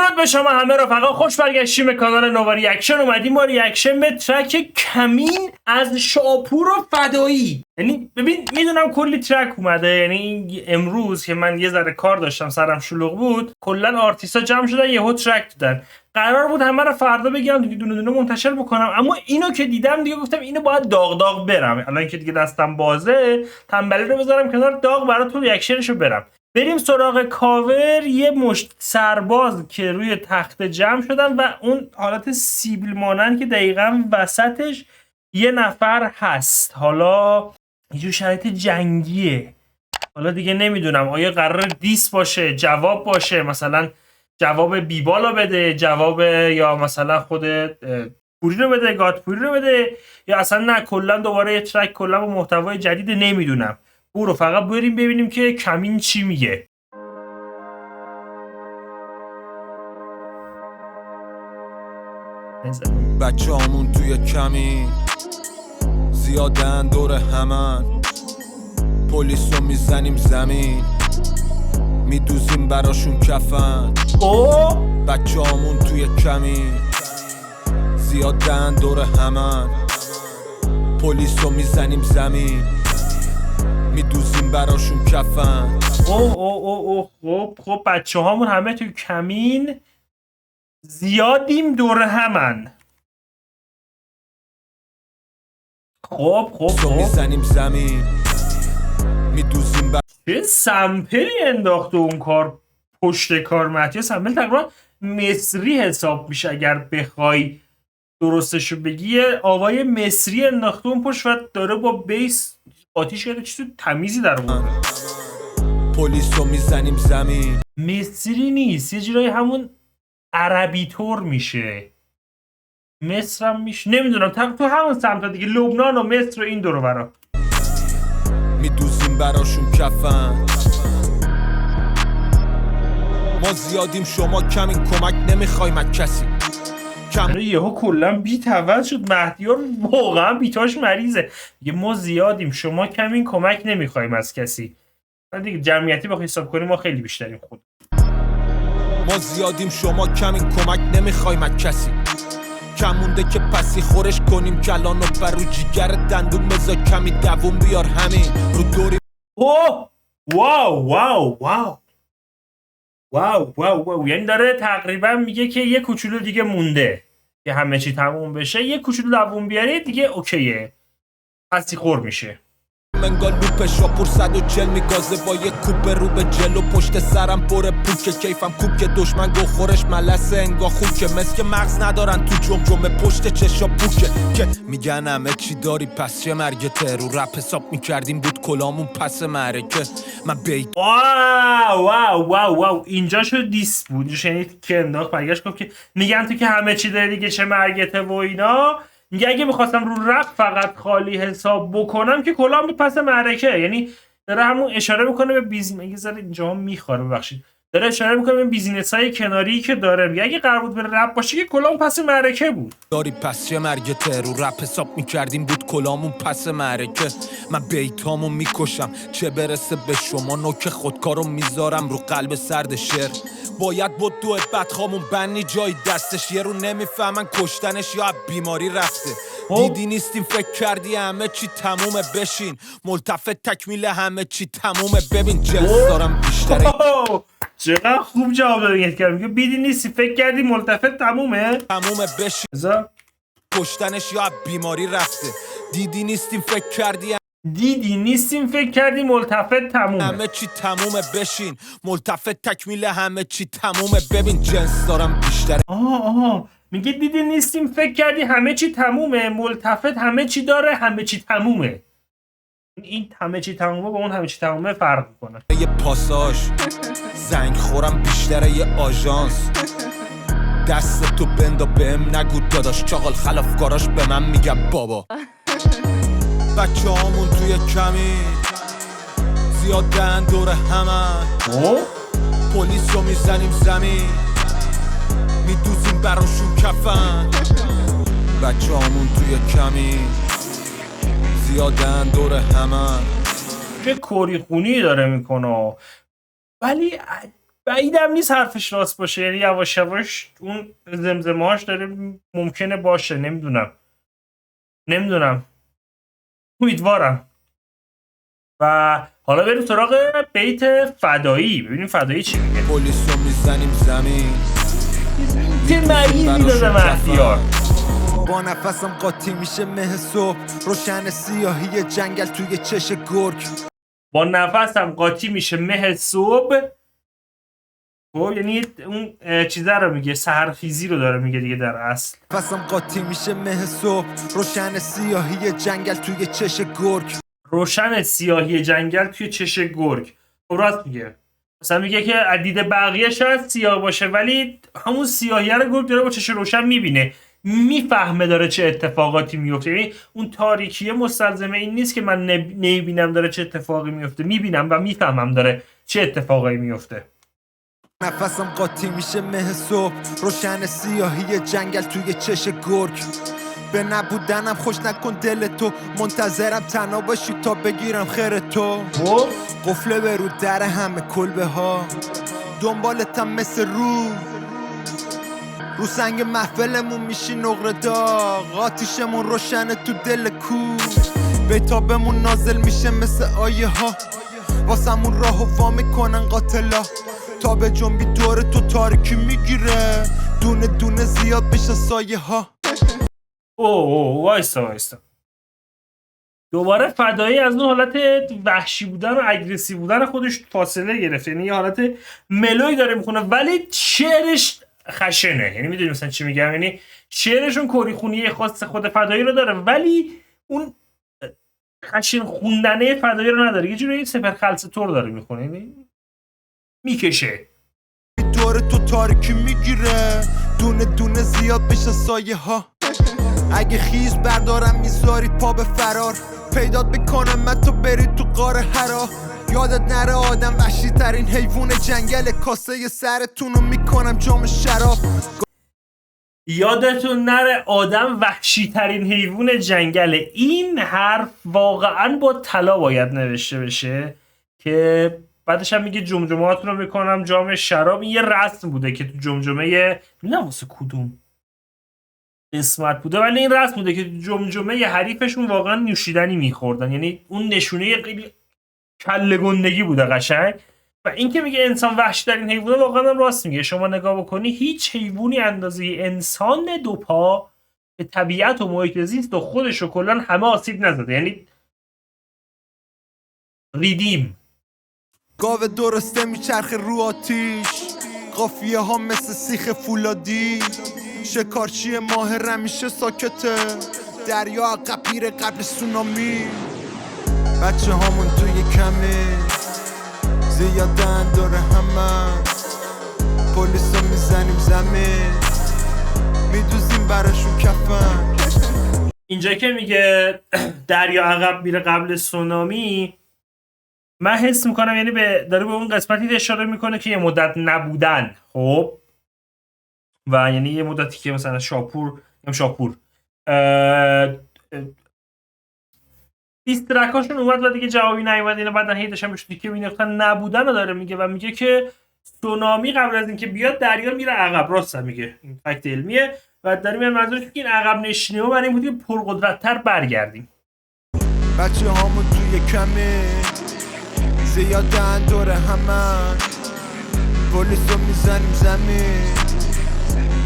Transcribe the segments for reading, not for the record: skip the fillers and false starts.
درود به شما همه رفقا، خوش برگشتیم به کانال نووا ریاکشن. اومدیم با ریاکشن به ترک کمین از شاپور و فدایی. یعنی ببین میدونم کلی ترک اومده، یعنی امروز که من یه ذره کار داشتم سرم شلوغ بود کلا آرتیستا جمع شدن یهو ترک دادن. قرار بود همه رو فردا بگیرم دیگه دونه دونه منتشر بکنم، اما اینو که دیدم دیگه گفتم اینو باید داغ داغ برم. الان که دیگه دستم بازه تنبلی رو بذارم کنار، داغ براتون ریاکشنشو برم. بریم سراغ کاور. یه مشت سرباز که روی تخت جمع شدن و اون حالت سیبیل مانند که دقیقا وسطش یه نفر هست. حالا یه جور شرایط جنگیه. حالا دیگه نمیدونم آیا قرار دیس باشه، جواب باشه، مثلا جواب بیبالا بده، جواب یا مثلا خود پوری رو بده، گات پوری رو بده، یا اصلا نه کلا دوباره یه ترک کلا با محتوای جدید. نمیدونم. برو فقط بریم ببینیم که کمین چی میگه. بچه همون توی کمین زیادن دور همن، پلیس رو میزنیم زمین میدوزیم براشون کفن. بچه همون توی کمین زیادن دور همن، پلیس رو میزنیم زمین میدوزیم براشون کفن. خب بچه هامون همه توی کمین زیادیم دور همن. خب میزنیم زمین میدوزیم چه سمپلی انداخته اون کار پشت کار متیا. سمپل تقریبا مصری حساب میشه اگر بخوای درستشو بگی. آوای مصری انداخته اون پشت و داره با بیس آتیش کرده چیز تمیزی در اون. پلیس رو میزنیم زمین. مصری نیست، یه جورایی همون عربی طور میشه. مصر هم میشه، نمیدونم تو همون سمت دیگه، لبنان و مصر و این دور و برا میدوزیم براشون کفن. ما زیادیم شما کمین، کمک نمیخوایم از کسی. یهو کلا بیت عوض شد. مهدیار واقعا بیتاش مریضه. یه ما زیادیم شما کمین، کمک نمیخوایم از کسی. دیگه جمعیتی بخوای حساب کنیم ما خیلی بیشتریم. خود ما زیادیم شما کمین، کمک نمیخوایم از کسی. کم مونده که پسی خورش کنیم کلان و برو جیگر دندون مزا کمی دوون بیار همین رو دوری. واو یعنی داره تقریبا میگه که یه کوچولو دیگه مونده که همه چی تموم بشه، یه کوچولو دوون بیاری دیگه اوکیه، پسی خور میشه. منگال لوپ شاپور 140 میگازه با یه کوپ رو به جلو، پشت سرم پر پوکه، کیفم کوک دشمن گو خورش ملسه انگا خوکه، مثل که مغز ندارن تو جمجمه پشت چشا پوکه، که میگن همه چی داری پس چه مرگته، رو رپ حساب میکردیم بود کلامون پس معرکه. من بیت واو اینجا شد دیس بود. شنید که انداخت برگشت گفت که میگن تو که همه چی داری دیگه چه مرگته و اینا. میگه اگه میخواستم رو رپ فقط خالی حساب بکنم که کلام به پس معرکه. یعنی داره همون اشاره میکنه به بیزینس. یه ذره اینجا میخوره ببخشید، داره اشاره میکنه به بیزینس‌های کناری که داره. میگه اگه قرار بود به رپ باشه که کلام پس معرکه بود. داری پس چه مرگته، رو رپ حساب میکردیم بود کلامون پس معرکه. من بیتامو میکشم چه برسه به شما، نوک خودکارو میذارم رو قلب سرد شعر. باید بود دو بدخامون بنی جای دستش، یه رو نمیفهمن کشتنش یا بیماری رفته. دیدی نیستیم فکر کردی همه چی تمومه، بشین ملتفت تکمیل همه چی تمومه. ببین جنس دارم بیشتره. چقدر خوب جواب دادی که میگه بیدی نیستی فکر کردی ملتفت تمومه بشین کشتنش یا بیماری رفته. دیدی نیستیم فکر کردی ملتفت تمومه، همه چی تمومه، بشین ملتفت تکمیل همه چی تمومه. ببین جنس دارم بیشتره. میگه دیدی نیستیم فکر کردی همه چی تمومه، ملتفت همه چی داره، همه چی تمومه. این همه چی تمومه با اون همه چی تمومه فرق میکنه. یه پاساژ زنگ خورم بیشتره یه آژانس، دست تو بندا بهم نگو داداش، چاقال خلافکاراش به من میگم بابا. بچه هامون توی کمین زیادن دور همن، پلیس رو میزنیم زمین میدوزیم براشون کفن. بچه هامون توی کمین زیادن دور همن. چه کاری خونی داره میکنه ولی بعیدم نیست حرفش راست باشه، یعنی یواش یواش اون زمزمه‌هاش داره ممکنه باشه، نمیدونم امیدوارم. و حالا بریم سراغ بیت فدایی، ببینیم فدایی چی میگه. پلیسو میزنیم زمین چه مریضی داده مهدیار. با نفسم قاطی میشه مه صبح، روشن سیاهی جنگل توی چش گرگ. با نفسم قاطی میشه مه صبح. خب یعنی اون چیزا رو میگه، سحرخیزی رو داره میگه دیگه در اصل. نفسم قاطی میشه مه صبح، روشن سیاهی جنگل توی چش گرگ. روشن سیاهی جنگل توی چش گرگ. خب راست میگه. مثلا میگه که عدید بقیه شاید سیاه باشه ولی همون سیاهی رو گرگ داره با چش روشن میبینه، میفهمه داره چه اتفاقاتی میفته. یعنی اون تاریکی مستلزمه این نیست که من نمیبینم داره چه اتفاقی میفته، میبینم و میفهمم داره چه اتفاقی میفته. نفسم قاطی میشه مه صبح، روشن سیاهی جنگل توی چش گرگ. به نبودنم خوش نکن دل تو، منتظرم تنها باشی تا بگیرم خیر تو. قفله به رو در همه کلبه ها، دنبالتم مثل رو سنگ محفلمون میشی نقره داغ، آتیشمون روشنه تو دل کو. بیتابمون نازل میشه مثل آیه ها، واسمون راه و وا میکنن قاتلا. تا به جنبی دور تو تاریکی میگیره، دونه دونه زیاد بشن سایه ها. اوه وایستا دوباره فدایی از اون حالت وحشی بودن و اگریسیو بودن خودش فاصله گرفته، یعنی یه حالت ملوی داره میخونه ولی شعرش خشنه. یعنی میدونی مثلا چی میگم، یعنی شعرشون کوری خونی خاص خود فدایی رو داره ولی اون خشن خوندنه فدایی رو نداره، یه جوری سپر خلص طور داره میخونه، یعنی میکشه. دور تو تاریکی میگیره، دونه دونه زیاد بشن سایه ها. اگه خیز بردارم میذاری پا به فرار، پیدات بکنم من تو بری تو قاره هرا. یادت نره آدم وحشی ترین حیوان جنگل، کاسه سرتونو میکنم جام شراب. یادتون نره آدم وحشی ترین حیوان جنگله. این حرف واقعا با طلا باید نوشته بشه که بعدش هم میگه جمجمه‌هاتون رو میکنم جام شراب. این یه رسم بوده که تو جمجمه نمیدونم واسه کدوم قسمت بوده ولی این رسم بوده که تو جمجمه حریفشون واقعا نوشیدنی میخوردن، یعنی اون نشونه خیلی کله گندگی بوده قشنگ. و این که میگه انسان وحشی ترین حیوانه واقعا هم راست میگه. شما نگاه بکنی هیچ حیوانی اندازه انسان دو پا به طبیعت و محیط زیست و خودش رو کلا همه آسیب نزده، یعنی ریدیم. گاو درسته میچرخه رو آتیش، قافیه ها مثل سیخ فولادی. شکارچی ماهر همیشه ساکته، دریا قپیر قبل سونامی. بچه هامون توی کمه زیادن داره همه، پلیسو میزنیم زمین میدوزیم براشون کفن. اینجا که میگه دریا عقب میره قبل سونامی، من حس میکنم یعنی داره به اون قسمتی اشاره میکنه که یه مدت نبودن. خب و یعنی یه مدتی که مثلا شاپور دیسترکاشون اومد و دیگه جوابی نیومد، اینا بعدن هی داشتن بهش دیگه مینداختن نبودن رو داره میگه و میگه که سونامی قبل از اینکه بیاد دریا میره عقب. راست میگه، این فکت علمیه و داره میگه منظورش که این عقب نشینی ها برای این بود که پرقدرت‌تر برگردیم. بچه هامون توی کمه زیادن دوره همه، پلیسو میزنیم زمین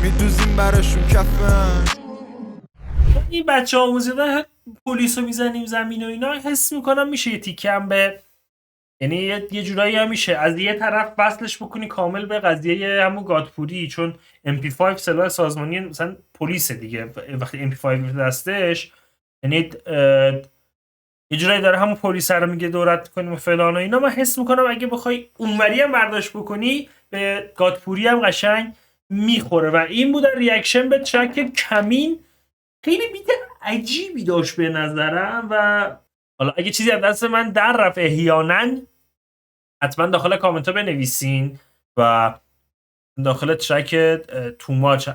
میدوزیم براشون کفن. این بچه ها موزیدن پلیسو میزنیم زمین و اینا حس میکنم میشه یه تیکم به، یعنی یه جورایی هم میشه از یه طرف وصلش بکنی کامل به قضیه همون گادپوری، چون MP5 سلاح سازمانی مثلا پلیس دیگه، وقتی MP5 دستش یعنی یه جورایی داره همون پلیس رو میگه دورت کنیم و فلان و اینا. من حس میکنم اگه بخوای اونوری هم برداشت بکنی به گادپوری هم قشنگ میخوره. و این بود ریاکشن به ترک کمین. خیلی بیت عجیبی داشت به نظرم و حالا اگه چیزی از دست من در رفت احیانا حتما داخل کامنت ها بنویسین و داخل ترک توماج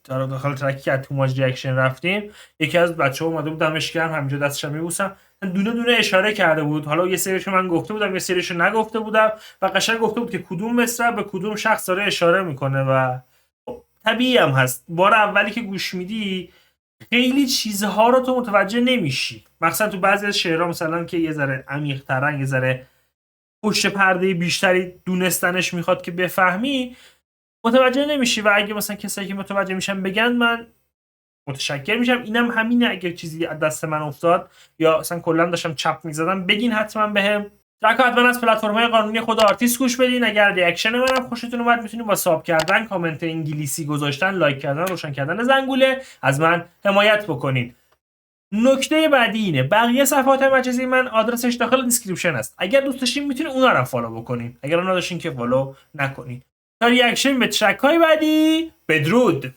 داخل ترکی که توماج ریاکشن رفتیم یکی از بچه ها اومده بود دمش گرم همینجا دستشم میبوسم دونه دونه اشاره کرده بود. حالا یه سریشو من گفته بودم، یه سریشو نگفته بودم و قشنگ گفته بود که کدوم مصرع به کدوم شخص داره اشاره میکنه و طبیعی هم هست. بار اولی که گوش میدی خیلی چیزها رو تو متوجه نمیشی، مثلا تو بعضی از شعرها مثلا که یه ذره عمیق‌ترن، یه ذره پشت پرده بیشتری دونستنش میخواد که بفهمی، متوجه نمیشی. و اگه مثلا کسایی که متوجه میشن بگن من متشکر میشم. اینم همینه، اگه چیزی از دست من افتاد یا اصلا کلا داشتم چپ میزدم بگین حتما بهم. ترک حتما از پلتفرم‌های قانونی خود آرتیست گوش بدین. اگر ریاکشن منم خوشتون اومد میتونید با ساب کردن، کامنت انگلیسی گذاشتن، لایک کردن، روشن کردن زنگوله از من حمایت بکنین. نکته بعدی اینه، بقیه صفحات مجازی من آدرسش داخل دیسکریپشن است. اگر دوست داشتین میتونید اونا رو فالو بکنین، اگر نداشتین که فالو نکنین. تا ریاکشن به ترک های بعدی، بدرود.